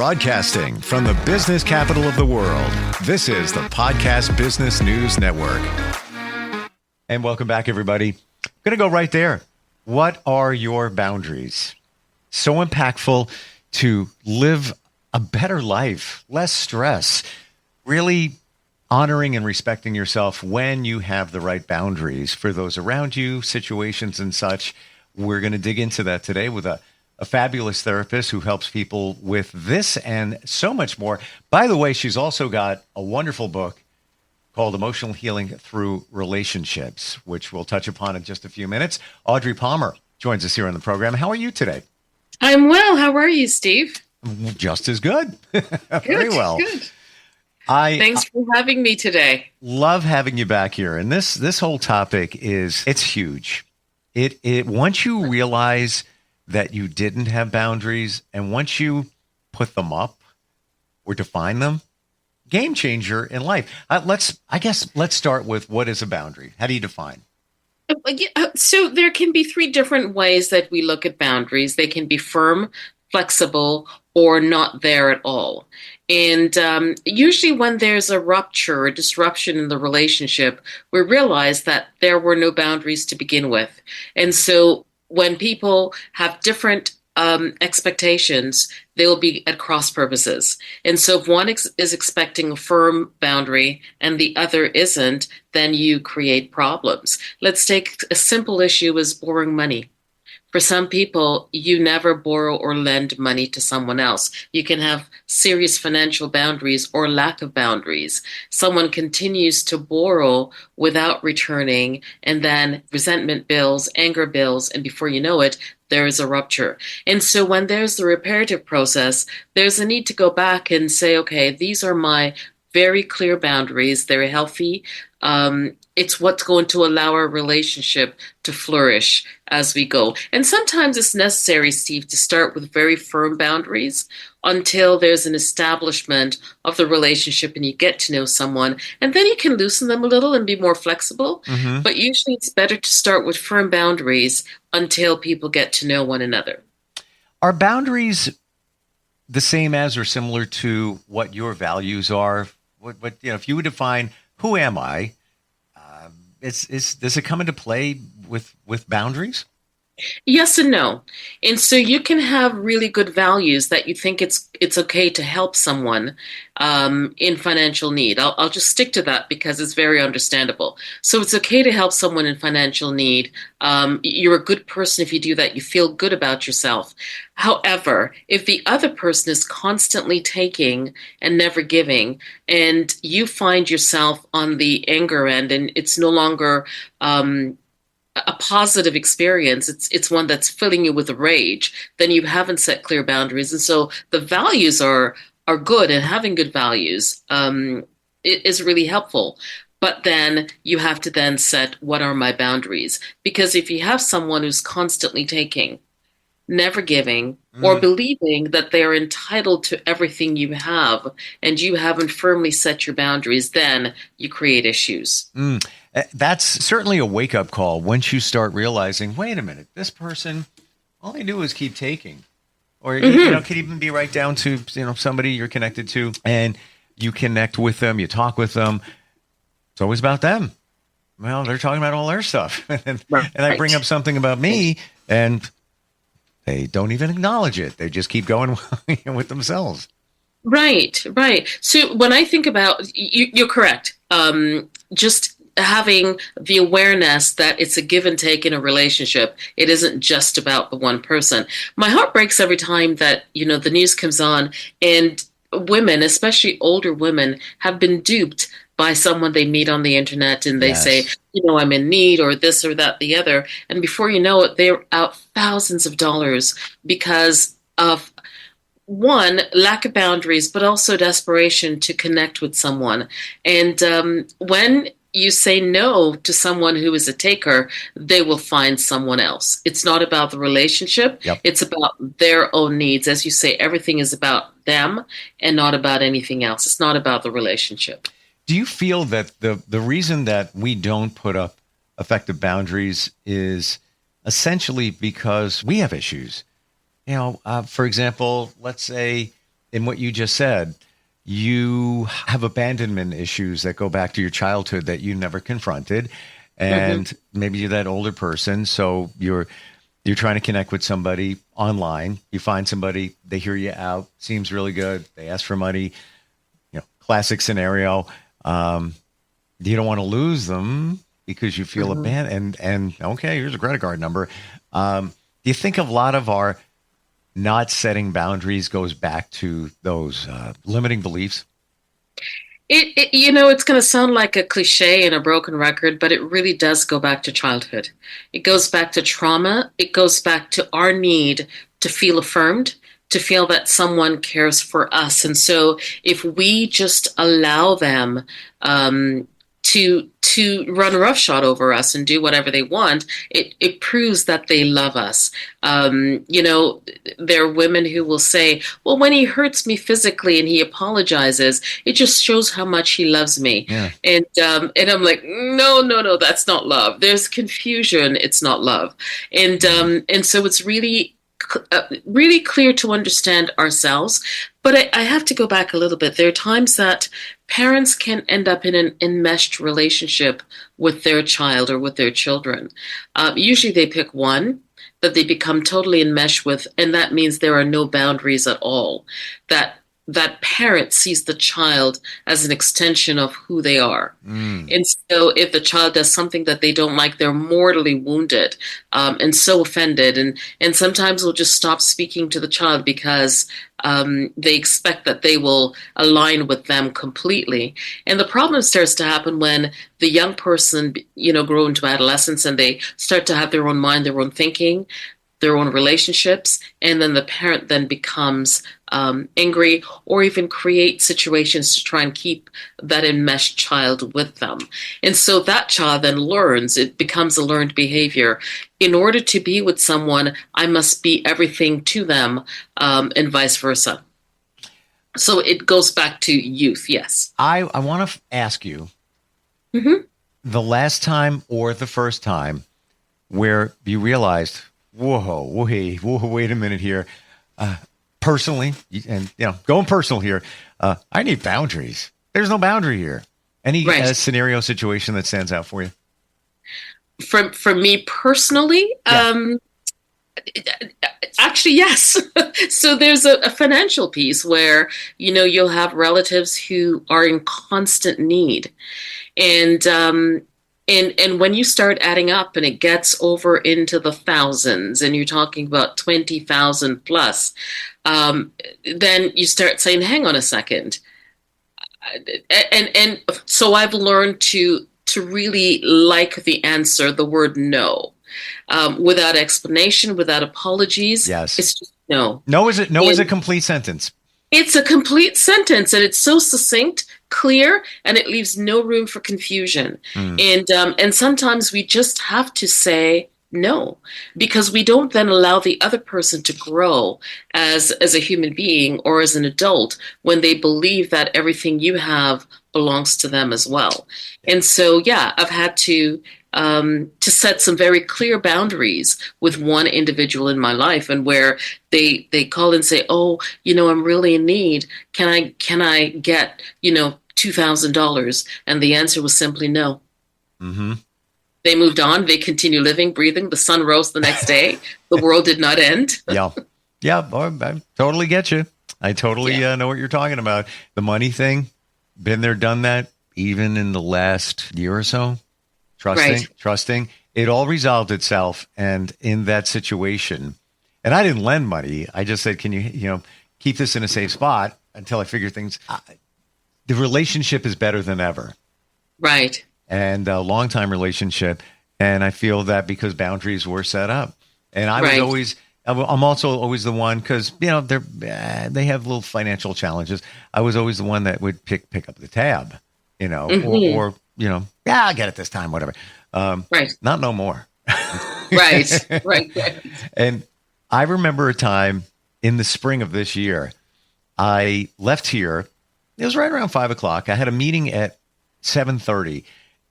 Broadcasting from the business capital of the world, this is the Podcast Business News Network. And welcome back, everybody. I'm going to go right there. What are your boundaries? So impactful to live a better life, less stress, really honoring and respecting yourself when you have the right boundaries for those around you, situations and such. We're going to dig into that today with a fabulous therapist who helps people with this and so much more. By the way, she's also got a wonderful book called Emotional Healing Through Relationships, which we'll touch upon in just a few minutes. Audrey Palmer joins us here on the program. How are you today? I'm well. How are you, Steve? Just as good. Very well. Good. Thanks for having me today. Love having you back here. And this whole topic it's huge. It once you realize that you didn't have boundaries, and once you put them up or define them, game changer in life. Let's start with, what is a boundary? How do you define? So there can be three different ways that we look at boundaries. They can be firm, flexible, or not there at all. And usually when there's a rupture or disruption in the relationship, we realize that there were no boundaries to begin with. And so when people have different expectations, they will be at cross purposes. And so if one is expecting a firm boundary and the other isn't, then you create problems. Let's take a simple issue as borrowing money. For some people, you never borrow or lend money to someone else. You can have serious financial boundaries or lack of boundaries. Someone continues to borrow without returning, and then resentment builds, anger builds, and before you know it, there is a rupture. And so when there's the reparative process, there's a need to go back and say, okay, these are my very clear boundaries. They're healthy. It's what's going to allow our relationship to flourish as we go. And sometimes it's necessary, Steve, to start with very firm boundaries until there's an establishment of the relationship and you get to know someone. And then you can loosen them a little and be more flexible. Mm-hmm. But usually it's better to start with firm boundaries until people get to know one another. Are boundaries the same as or similar to what your values are? What if you would define, who am I? Does it come into play with boundaries? Yes and no. And so you can have really good values that you think it's okay to help someone in financial need. I'll just stick to that because it's very understandable. So it's okay to help someone in financial need. You're a good person if you do that. You feel good about yourself. However, if the other person is constantly taking and never giving, and you find yourself on the anger end and it's no longer a positive experience, it's one that's filling you with rage, then you haven't set clear boundaries. And so the values are good, and having good values is really helpful. But then you have to then set, what are my boundaries? Because if you have someone who's constantly taking, never giving, or believing that they're entitled to everything you have, and you haven't firmly set your boundaries, then you create issues. That's certainly a wake-up call once you start realizing, wait a minute, this person, all they do is keep taking. Or, could even be right down to, somebody you're connected to, and you connect with them, you talk with them. It's always about them. Well, they're talking about all their stuff. and I bring up something about me, and they don't even acknowledge it. They just keep going with themselves. Right. So when I think about, you're correct. Just having the awareness that it's a give and take in a relationship. It isn't just about the one person. My heart breaks every time that, the news comes on and women, especially older women, have been duped by someone they meet on the internet, and they say, I'm in need, or this or that, the other. And before you know it, they're out thousands of dollars because of, one, lack of boundaries, but also desperation to connect with someone. And when you say no to someone who is a taker, they will find someone else. It's not about the relationship. Yep. It's about their own needs. As you say, everything is about them and not about anything else. It's not about the relationship. Do you feel that the reason that we don't put up effective boundaries is essentially because we have issues? For example, let's say in what you just said, you have abandonment issues that go back to your childhood that you never confronted. And maybe you're that older person. So you're trying to connect with somebody online. You find somebody, they hear you out, seems really good. They ask for money, classic scenario. You don't want to lose them because you feel abandoned. And okay, here's a credit card number. Do you think a lot of our not setting boundaries goes back to those limiting beliefs? It's going to sound like a cliche and a broken record, but it really does go back to childhood. It goes back to trauma. It goes back to our need to feel affirmed, to feel that someone cares for us. And so if we just allow them to run roughshod over us and do whatever they want, it proves that they love us. There are women who will say, well, when he hurts me physically and he apologizes, it just shows how much he loves me. Yeah. And I'm like, no, that's not love. There's confusion. It's not love. And so it's really clear to understand ourselves. But I have to go back a little bit. There are times that parents can end up in an enmeshed relationship with their child or with their children. Usually they pick one that they become totally enmeshed with, and that means there are no boundaries at all. That parent sees the child as an extension of who they are. And so if the child does something that they don't like, they're mortally wounded and so offended. And sometimes will just stop speaking to the child because they expect that they will align with them completely. And the problem starts to happen when the young person, grow into adolescence and they start to have their own mind, their own thinking, their own relationships, and then the parent then becomes angry or even create situations to try and keep that enmeshed child with them. And so that child then learns, it becomes a learned behavior. In order to be with someone, I must be everything to them, and vice versa. So it goes back to youth, yes. I want to ask you, the last time or the first time where you realized, wait a minute here. Personally, and going personal here, I need boundaries. There's no boundary here. Any scenario, situation that stands out for you? For me personally, actually, yes. So there's a financial piece where, you'll have relatives who are in constant need. And when you start adding up and it gets over into the thousands and you're talking about 20,000 plus, then you start saying, hang on a second. And so I've learned to really like the answer, the word no, without explanation, without apologies. Yes. It's just no. No is a complete sentence. It's a complete sentence, and it's so succinct, clear, and it leaves no room for confusion. And sometimes we just have to say no, because we don't then allow the other person to grow as a human being or as an adult when they believe that everything you have belongs to them as well. And so, I've had to set some very clear boundaries with one individual in my life, and where they call and say, oh, I'm really in need. Can I get, $2,000? And the answer was simply no. They moved on. They continue living, breathing. The sun rose the next day. The world did not end. Yeah, boy, I totally get you. I totally know what you're talking about. The money thing, been there, done that, even in the last year or so. Trusting. It all resolved itself. And in that situation, and I didn't lend money. I just said, can you, keep this in a safe spot until I figure things. The relationship is better than ever. Right. And a long-time relationship. And I feel that because boundaries were set up. And I'm also always the one, because, they have little financial challenges. I was always the one that would pick up the tab, or I'll get it this time, whatever. Not no more. Right. And I remember a time in the spring of this year, I left here. It was right around 5:00. I had a meeting at 7:30,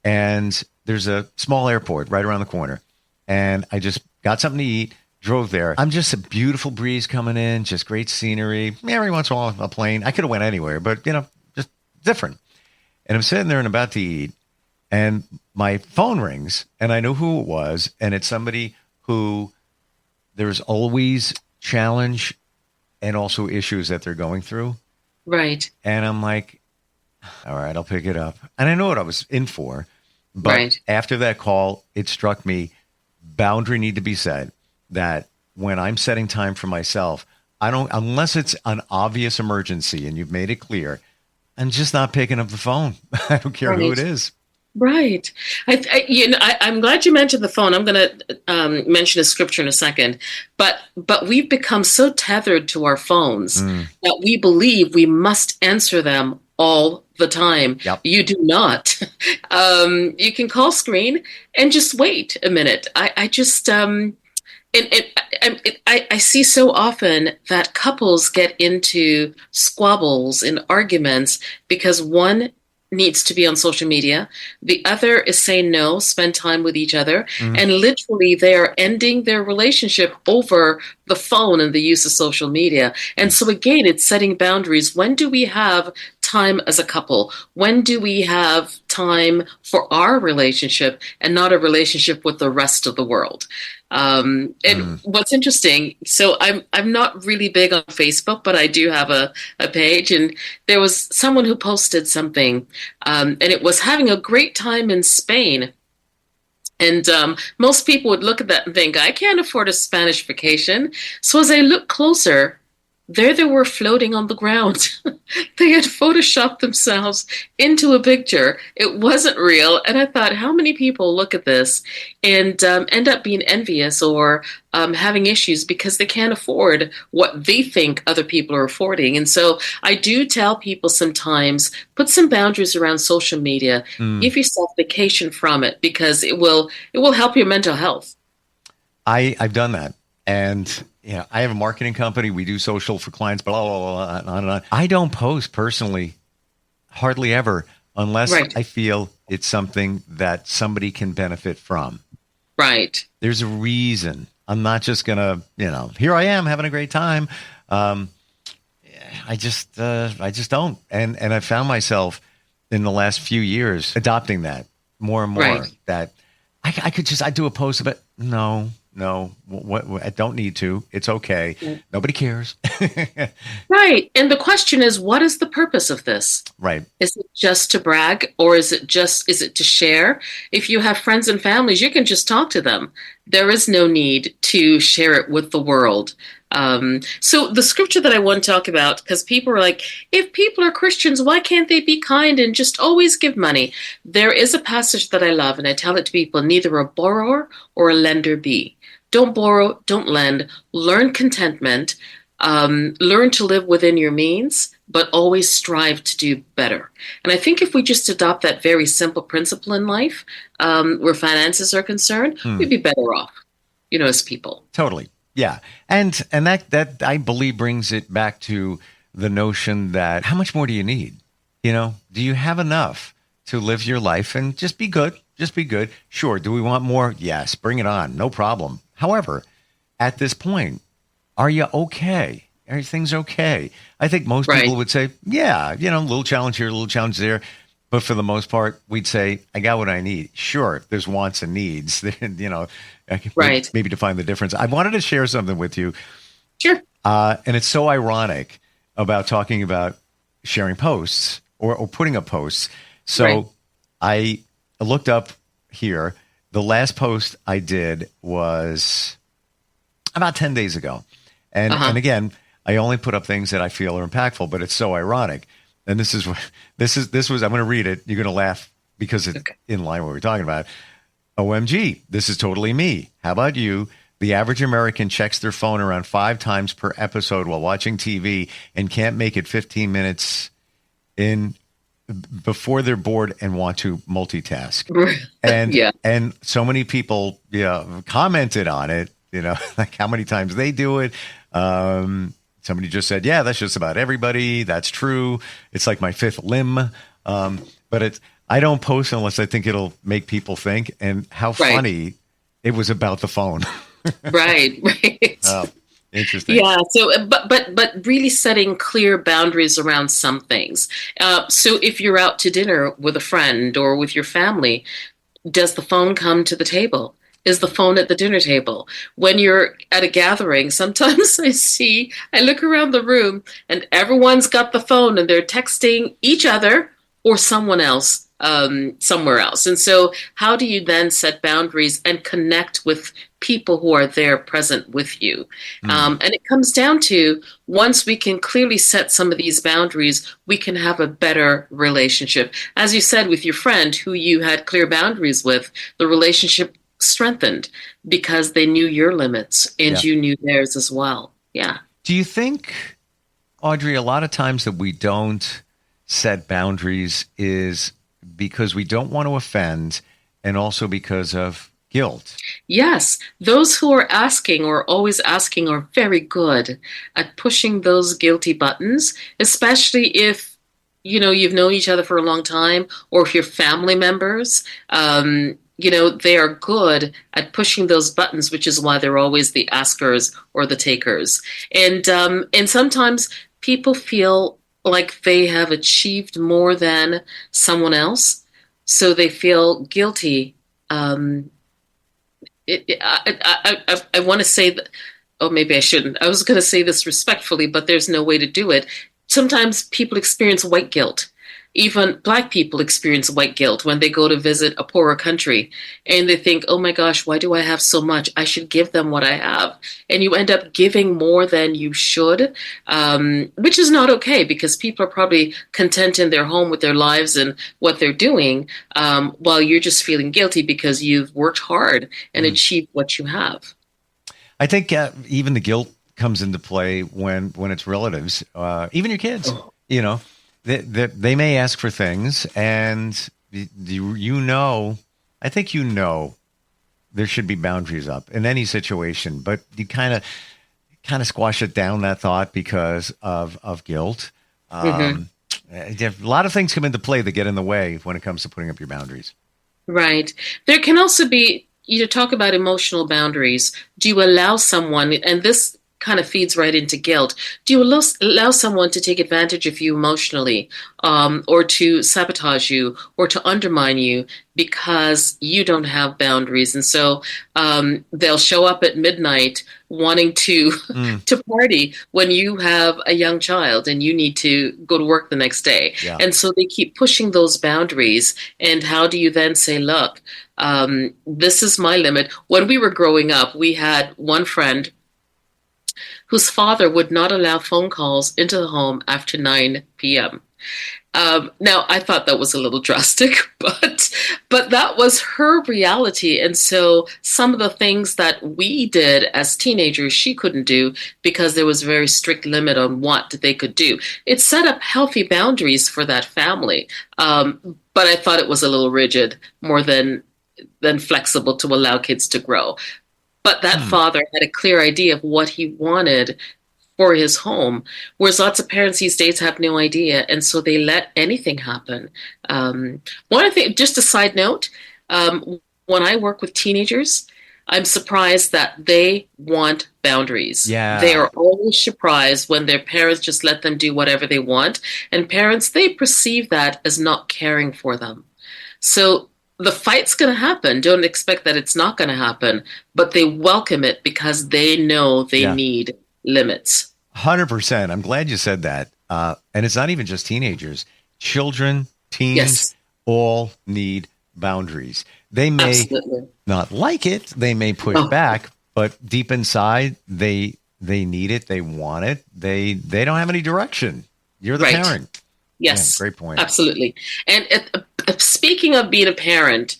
and there's a small airport right around the corner. And I just got something to eat, drove there. I'm just a beautiful breeze coming in, just great scenery. Every once in a while, a plane. I could have went anywhere, but just different. And I'm sitting there and about to eat, and my phone rings, and I know who it was, and it's somebody who there's always challenge and also issues that they're going through. Right. And I'm like, all right, I'll pick it up. And I know what I was in for, but after that call, it struck me, boundary need to be set, that when I'm setting time for myself, I don't, unless it's an obvious emergency and you've made it clear, I'm just not picking up the phone. I don't care who it is. Right. I'm glad you mentioned the phone. I'm going to mention a scripture in a second, but we've become so tethered to our phones that we believe we must answer them all the time. Yep. You do not. You can call screen and just wait a minute. I see so often that couples get into squabbles and arguments because one needs to be on social media. The other is saying no, spend time with each other. And literally they are ending their relationship over the phone and the use of social media. And so again, it's setting boundaries. When do we have time as a couple? When do we have time for our relationship and not a relationship with the rest of the world? And what's interesting, so I'm not really big on Facebook, but I do have a page, and there was someone who posted something, and it was having a great time in Spain. And most people would look at that and think, I can't afford a Spanish vacation. So as I look closer, there they were floating on the ground. They had photoshopped themselves into a picture. It wasn't real. And I thought, how many people look at this and end up being envious or having issues because they can't afford what they think other people are affording? And so I do tell people sometimes, put some boundaries around social media. Give yourself vacation from it, because it will help your mental health. I've done that. And I have a marketing company. We do social for clients, blah, blah, blah, on and on. I don't post personally, hardly ever, unless I feel it's something that somebody can benefit from. Right. There's a reason. I'm not just going to, here I am having a great time. I just don't. And I found myself in the last few years adopting that more and more, that I do a post about, no, what I don't need to. It's okay. Nobody cares. Right. And the question is, what is the purpose of this? Right. Is it just to brag, or is it to share? If you have friends and families, you can just talk to them. There is no need to share it with the world. So the scripture that I want to talk about, because people are like, if people are Christians, why can't they be kind and just always give money? There is a passage that I love, and I tell it to people: neither a borrower or a lender be. Don't borrow, don't lend, learn contentment, learn to live within your means, but always strive to do better. And I think if we just adopt that very simple principle in life, where finances are concerned, we'd be better off, as people. Totally. Yeah. And that I believe brings it back to the notion that how much more do you need? Do you have enough to live your life and just be good? Just be good. Sure. Do we want more? Yes. Bring it on. No problem. However, at this point, are you okay? Are things okay? I think most people would say, yeah, a little challenge here, a little challenge there. But for the most part, we'd say, I got what I need. Sure, there's wants and needs, I can maybe define the difference. I wanted to share something with you. Sure. And it's so ironic about talking about sharing posts or putting up posts. So I looked up here. The last post I did was about 10 days ago. And again, I only put up things that I feel are impactful, but it's so ironic. And this was, I'm going to read it. You're going to laugh because it's in line with what we're talking about. OMG, this is totally me. How about you? The average American checks their phone around 5 times per episode while watching TV and can't make it 15 minutes in before they're bored and want to multitask. And so many people commented on it, like how many times they do it. Somebody just said, yeah, that's just about everybody. That's true. It's like my fifth limb. But I don't post unless I think it'll make people think. And how funny it was about the phone. Right, right. Oh, interesting. Yeah. So, but really setting clear boundaries around some things. So, if you're out to dinner with a friend or with your family, does the phone come to the table? Is the phone at the dinner table? When you're at a gathering, sometimes I look around the room and everyone's got the phone and they're texting each other or someone else somewhere else. And so, how do you then set boundaries and connect with people who are there present with you? Mm, And it comes down to once we can clearly set some of these boundaries, we can have a better relationship. As you said, with your friend who you had clear boundaries with, the relationship strengthened because they knew your limits and yeah. you knew theirs as well. Yeah. Do you think, Audrey, a lot of times that we don't set boundaries is because we don't want to offend and also because of guilt? Yes, those who are asking or always asking are very good at pushing those guilty buttons, especially if you've known each other for a long time, or if you're family members. They are good at pushing those buttons, which is why they're always the askers or the takers. And sometimes people feel like they have achieved more than someone else, so they feel guilty. Um, I want to say that, oh, maybe I shouldn't. I was going to say this respectfully, but there's no way to do it. Sometimes people experience white guilt. Even Black people experience white guilt when they go to visit a poorer country and they think, oh my gosh, why do I have so much? I should give them what I have. And you end up giving more than you should, which is not okay because people are probably content in their home with their lives and what they're doing, while you're just feeling guilty because you've worked hard and Mm. achieved what you have. I think even the guilt comes into play when it's relatives, even your kids. You know, they may ask for things, and I think there should be boundaries up in any situation, but you kind of squash it down, that thought, because of guilt. Mhm. A lot of things come into play that get in the way when it comes to putting up your boundaries. Right. There can also be, talk about emotional boundaries. Do you allow someone, and this kind of feeds right into guilt, do you allow someone to take advantage of you emotionally, or to sabotage you, or to undermine you because you don't have boundaries? And so they'll show up at midnight wanting to Mm, to party when you have a young child and you need to go to work the next day. yeah. And so they keep pushing those boundaries. And how do you then say, look, this is my limit? When we were growing up, we had one friend whose father would not allow phone calls into the home after 9 p.m. Now, I thought that was a little drastic, but that was her reality. And so some of the things that we did as teenagers, she couldn't do because there was a very strict limit on what they could do. It set up healthy boundaries for that family, but I thought it was a little rigid, more than flexible to allow kids to grow. But that Hmm. father had a clear idea of what he wanted for his home, whereas lots of parents these days have no idea, and so they let anything happen. One of the, just a side note, when I work with teenagers, I'm surprised that they want boundaries. They Yeah. are always surprised when their parents just let them do whatever they want, and parents, they perceive that as not caring for them. So the fight's going to happen. Don't expect that it's not going to happen, but they welcome it because they know they Yeah. need limits. 100%. I'm glad you said that. And it's not even just teenagers. Children, teens, Yes, all need boundaries. They may absolutely. not like it. They may push Oh, back, but deep inside, they need it. They want it. They don't have any direction. You're the right. parent. Man, Yes, great point. absolutely. And speaking of being a parent,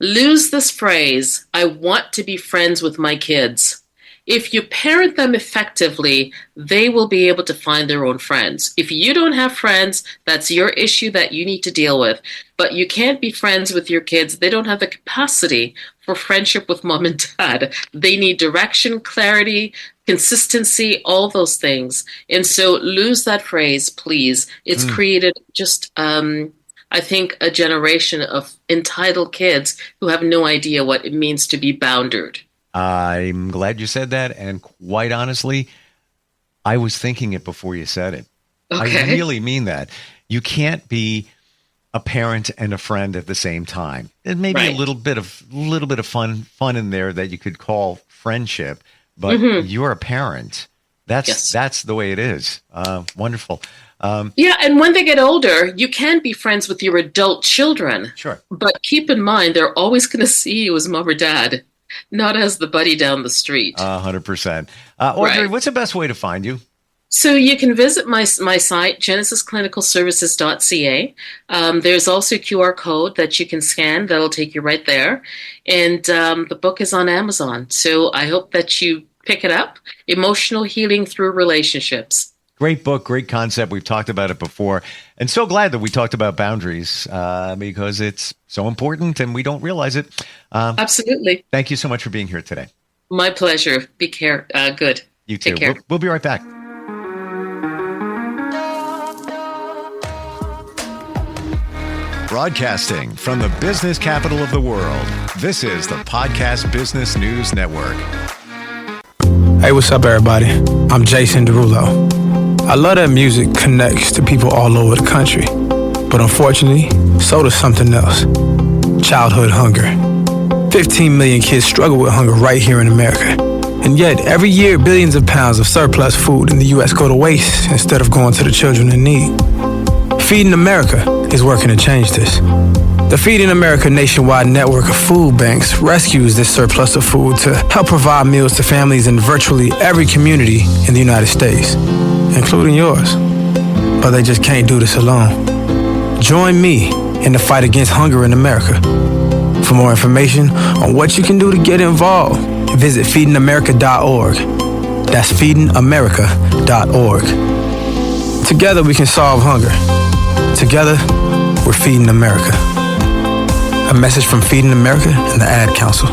lose this phrase, I want to be friends with my kids. If you parent them effectively, they will be able to find their own friends. If you don't have friends, that's your issue that you need to deal with. But you can't be friends with your kids. They don't have the capacity for friendship with mom and dad. They need direction, clarity, consistency, all those things. And so lose that phrase, please. It's Mm, created just, I think, a generation of entitled kids who have no idea what it means to be boundared. I'm glad you said that. And quite honestly, I was thinking it before you said it. Okay. I really mean that. You can't be a parent and a friend at the same time. It may be a little bit of fun in there that you could call friendship, but you're a parent. That's the way it is. Wonderful. Yeah, and when they get older, you can be friends with your adult children. Sure. But keep in mind, they're always going to see you as mom or dad, not as the buddy down the street. 100%. Audrey, what's the best way to find you? So you can visit my site, genesisclinicalservices.ca. There's also a QR code that you can scan that'll take you right there. And the book is on Amazon. So I hope that you pick it up. Emotional Healing Through Relationships. Great book, great concept. We've talked about it before. And so glad that we talked about boundaries because it's so important and we don't realize it. Absolutely. Thank you so much for being here today. My pleasure. Be good. You too. Take care. We'll be right back. Broadcasting from the business capital of the world, this is the Podcast Business News Network. Hey, what's up, everybody? I'm Jason Derulo. I love that music connects to people all over the country. But unfortunately, so does something else. Childhood hunger. 15 million kids struggle with hunger right here in America. And yet, every year, billions of pounds of surplus food in the U.S. go to waste instead of going to the children in need. Feeding America is working to change this. The Feeding America nationwide network of food banks rescues this surplus of food to help provide meals to families in virtually every community in the United States, including yours. But they just can't do this alone. Join me in the fight against hunger in America. For more information on what you can do to get involved, visit feedingamerica.org. That's feedingamerica.org. Together we can solve hunger. Together, we're Feeding America. A message from Feeding America and the Ad Council.